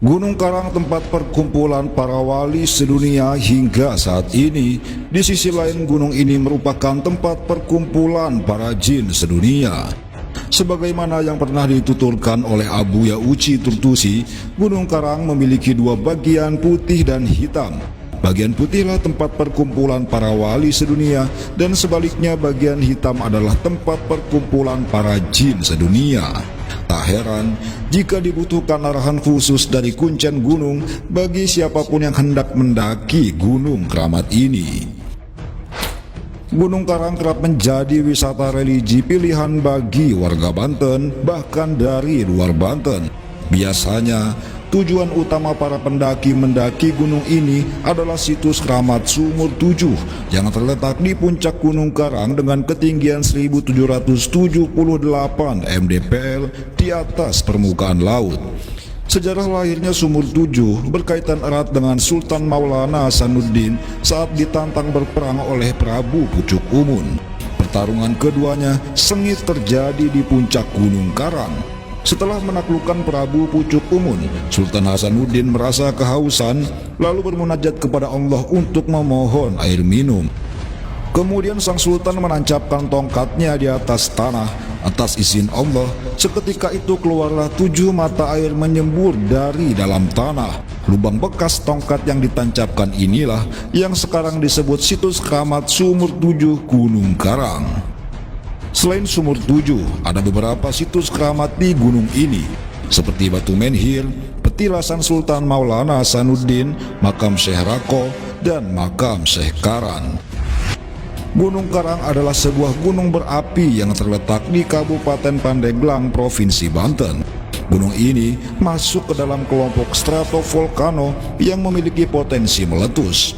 Gunung Karang tempat perkumpulan para wali sedunia hingga saat ini. Di sisi lain, gunung ini merupakan tempat perkumpulan para jin sedunia. Sebagaimana yang pernah dituturkan oleh Abu Yauchi Turtusi, Gunung Karang memiliki dua bagian, putih dan hitam. Bagian putihlah tempat perkumpulan para wali sedunia, dan sebaliknya bagian hitam adalah tempat perkumpulan para jin sedunia. Tak heran jika dibutuhkan arahan khusus dari kuncen gunung bagi siapapun yang hendak mendaki Gunung Keramat ini. Gunung Karang kerap menjadi wisata religi pilihan bagi warga Banten, bahkan dari luar Banten. Biasanya, tujuan utama para pendaki mendaki gunung ini adalah situs keramat Sumur 7 yang terletak di puncak Gunung Karang dengan ketinggian 1778 mdpl di atas permukaan laut. Sejarah lahirnya Sumur 7 berkaitan erat dengan Sultan Maulana Hasanuddin saat ditantang berperang oleh Prabu Pucuk Umun. Pertarungan keduanya sengit terjadi di puncak Gunung Karang. Setelah menaklukkan Prabu Pucuk Umun, Sultan Hasanuddin merasa kehausan, lalu bermunajat kepada Allah untuk memohon air minum. Kemudian sang sultan menancapkan tongkatnya di atas tanah. Atas izin Allah, seketika itu keluarlah 7 mata air menyembur dari dalam tanah. Lubang bekas tongkat yang ditancapkan inilah yang sekarang disebut situs keramat Sumur 7 Gunung Karang. Selain Sumur 7, ada beberapa situs keramat di gunung ini, seperti Batu Menhir, petilasan Sultan Maulana Hasanuddin, makam Syekh Rako, dan makam Syekh Karan. Gunung Karang adalah sebuah gunung berapi yang terletak di Kabupaten Pandeglang, Provinsi Banten. Gunung ini masuk ke dalam kelompok stratovolcano yang memiliki potensi meletus.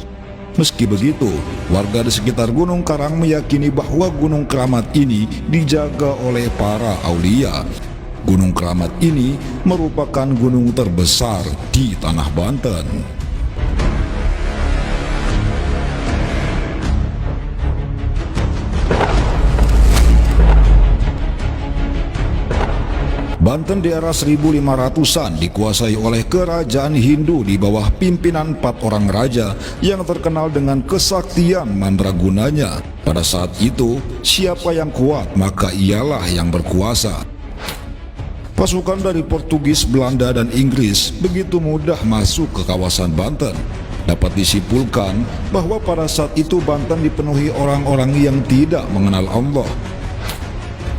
Meski begitu, warga di sekitar Gunung Karang meyakini bahwa Gunung Keramat ini dijaga oleh para aulia. Gunung Keramat ini merupakan gunung terbesar di tanah Banten. Banten di era 1500-an dikuasai oleh kerajaan Hindu di bawah pimpinan 4 orang raja yang terkenal dengan kesaktian mandragunanya. Pada saat itu, siapa yang kuat maka ialah yang berkuasa. Pasukan dari Portugis, Belanda, dan Inggris begitu mudah masuk ke kawasan Banten. Dapat disimpulkan bahwa pada saat itu Banten dipenuhi orang-orang yang tidak mengenal Allah.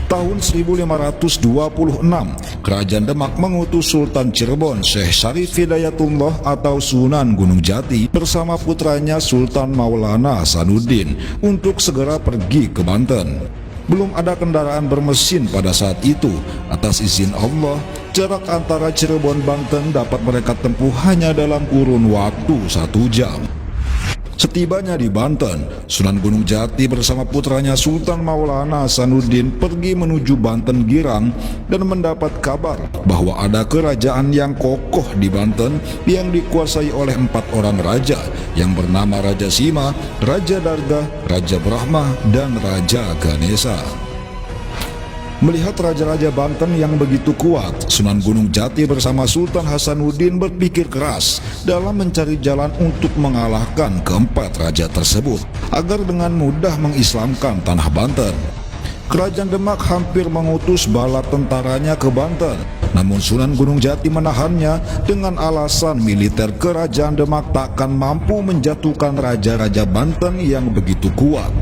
Tahun 1526, Kerajaan Demak mengutus Sultan Cirebon Syekh Syarif Hidayatullah atau Sunan Gunung Jati bersama putranya Sultan Maulana Hasanuddin untuk segera pergi ke Banten. Belum ada kendaraan bermesin pada saat itu. Atas izin Allah, jarak antara Cirebon Banten dapat mereka tempuh hanya dalam kurun waktu 1 jam. Setibanya di Banten, Sunan Gunung Jati bersama putranya Sultan Maulana Hasanuddin pergi menuju Banten Girang dan mendapat kabar bahwa ada kerajaan yang kokoh di Banten yang dikuasai oleh 4 orang raja yang bernama Raja Sima, Raja Darga, Raja Brahma, dan Raja Ganesha. Melihat raja-raja Banten yang begitu kuat, Sunan Gunung Jati bersama Sultan Hasanuddin berpikir keras dalam mencari jalan untuk mengalahkan keempat raja tersebut agar dengan mudah mengislamkan tanah Banten. Kerajaan Demak hampir mengutus bala tentaranya ke Banten, namun Sunan Gunung Jati menahannya dengan alasan militer kerajaan Demak takkan mampu menjatuhkan raja-raja Banten yang begitu kuat.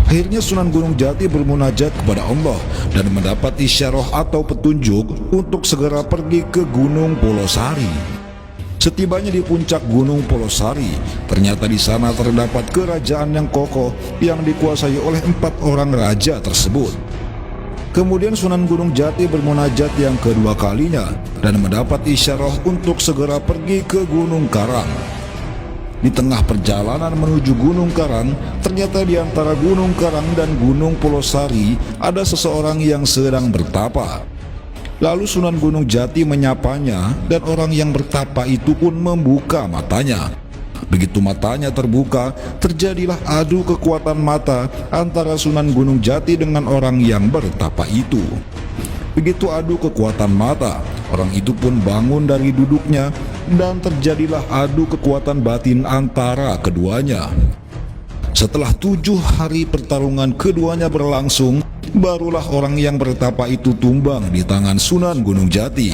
Akhirnya Sunan Gunung Jati bermunajat kepada Allah dan mendapat isyarah atau petunjuk untuk segera pergi ke Gunung Polosari. Setibanya di puncak Gunung Polosari, ternyata di sana terdapat kerajaan yang kokoh yang dikuasai oleh 4 orang raja tersebut. Kemudian Sunan Gunung Jati bermunajat yang kedua kalinya dan mendapat isyarah untuk segera pergi ke Gunung Karang. Di tengah perjalanan menuju Gunung Karang, ternyata di antara Gunung Karang dan Gunung Polosari ada seseorang yang sedang bertapa. Lalu Sunan Gunung Jati menyapanya dan orang yang bertapa itu pun membuka matanya. Begitu matanya terbuka, terjadilah adu kekuatan mata antara Sunan Gunung Jati dengan orang yang bertapa itu. Begitu adu kekuatan mata, orang itu pun bangun dari duduknya dan terjadilah adu kekuatan batin antara keduanya. Setelah 7 hari pertarungan keduanya berlangsung, barulah orang yang bertapa itu tumbang di tangan Sunan Gunung Jati.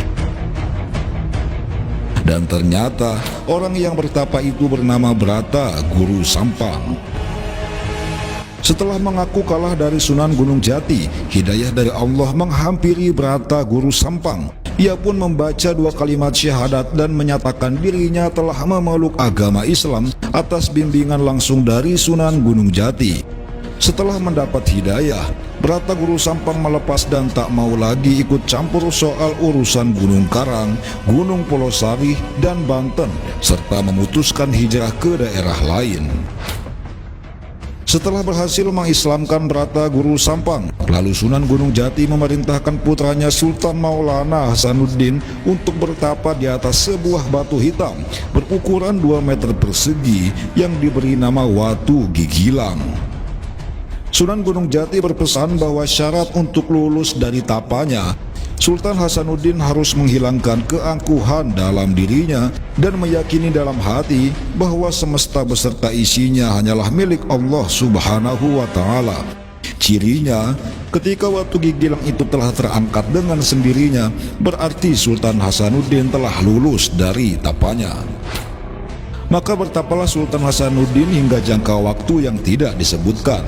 Dan ternyata orang yang bertapa itu bernama Brata Guru Sampang. Setelah mengaku kalah dari Sunan Gunung Jati, hidayah dari Allah menghampiri Brata Guru Sampang. Ia pun membaca 2 kalimat syahadat dan menyatakan dirinya telah memeluk agama Islam atas bimbingan langsung dari Sunan Gunung Jati. Setelah mendapat hidayah, Brata Guru Sampang melepas dan tak mau lagi ikut campur soal urusan Gunung Karang, Gunung Polosari, dan Banten, serta memutuskan hijrah ke daerah lain. Setelah berhasil mengislamkan Brata Guru Sampang, lalu Sunan Gunung Jati memerintahkan putranya Sultan Maulana Hasanuddin untuk bertapa di atas sebuah batu hitam berukuran 2 meter persegi yang diberi nama Watu Gigilang. Sunan Gunung Jati berpesan bahwa syarat untuk lulus dari tapanya, Sultan Hasanuddin harus menghilangkan keangkuhan dalam dirinya dan meyakini dalam hati bahwa semesta beserta isinya hanyalah milik Allah Subhanahu wa Ta'ala. Cirinya, ketika Watu Gigilang itu telah terangkat dengan sendirinya, berarti Sultan Hasanuddin telah lulus dari tapanya. Maka bertapalah Sultan Hasanuddin hingga jangka waktu yang tidak disebutkan.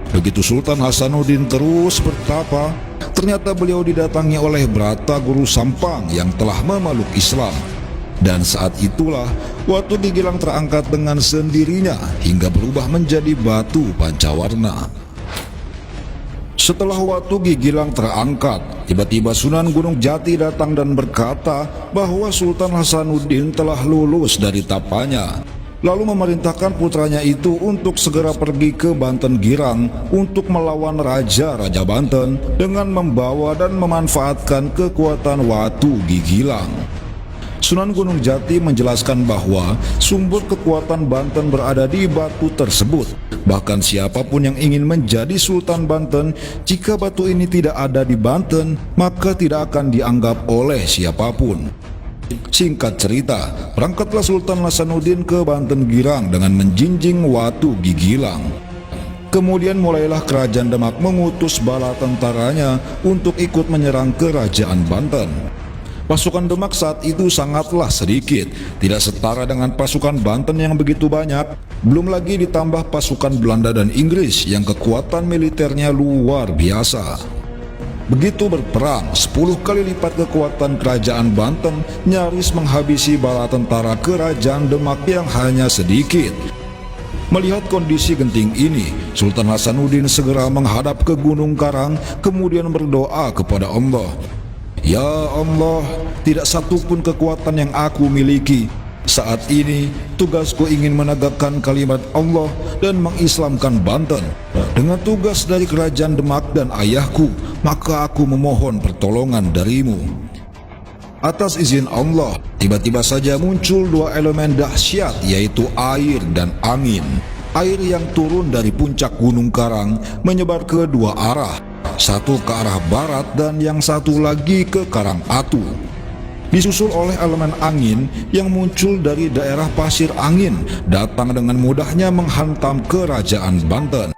Begitu Sultan Hasanuddin terus bertapa, ternyata beliau didatangi oleh Brata Guru Sampang yang telah memeluk Islam. Dan saat itulah Watu Gigilang terangkat dengan sendirinya hingga berubah menjadi batu pancawarna. Setelah Watu Gigilang terangkat, tiba-tiba Sunan Gunung Jati datang dan berkata bahwa Sultan Hasanuddin telah lulus dari tapanya. Lalu memerintahkan putranya itu untuk segera pergi ke Banten Girang untuk melawan Raja-Raja Banten dengan membawa dan memanfaatkan kekuatan Watu Gigilang. Sunan Gunung Jati menjelaskan bahwa sumber kekuatan Banten berada di batu tersebut. Bahkan siapapun yang ingin menjadi Sultan Banten, jika batu ini tidak ada di Banten, maka tidak akan dianggap oleh siapapun. Singkat cerita, berangkatlah Sultan Hasanuddin ke Banten Girang dengan menjinjing Watu Gigilang. Kemudian mulailah kerajaan Demak mengutus bala tentaranya untuk ikut menyerang kerajaan Banten. Pasukan Demak saat itu sangatlah sedikit, tidak setara dengan pasukan Banten yang begitu banyak. Belum lagi ditambah pasukan Belanda dan Inggris yang kekuatan militernya luar biasa. Begitu berperang, 10 kali lipat kekuatan kerajaan Banten nyaris menghabisi bala tentara kerajaan Demak yang hanya sedikit. Melihat kondisi genting ini, Sultan Hasanuddin segera menghadap ke Gunung Karang, kemudian berdoa kepada Allah. Ya Allah, tidak satupun kekuatan yang aku miliki. Saat ini, tugasku ingin menegakkan kalimat Allah dan mengislamkan Banten. Dengan tugas dari kerajaan Demak dan ayahku, maka aku memohon pertolongan darimu. Atas izin Allah, tiba-tiba saja muncul 2 elemen dahsyat, yaitu air dan angin. Air yang turun dari puncak Gunung Karang menyebar ke 2 arah, satu ke arah barat dan yang satu lagi ke Karang Atu. Disusul oleh elemen angin yang muncul dari daerah Pasir Angin, datang dengan mudahnya menghantam kerajaan Banten.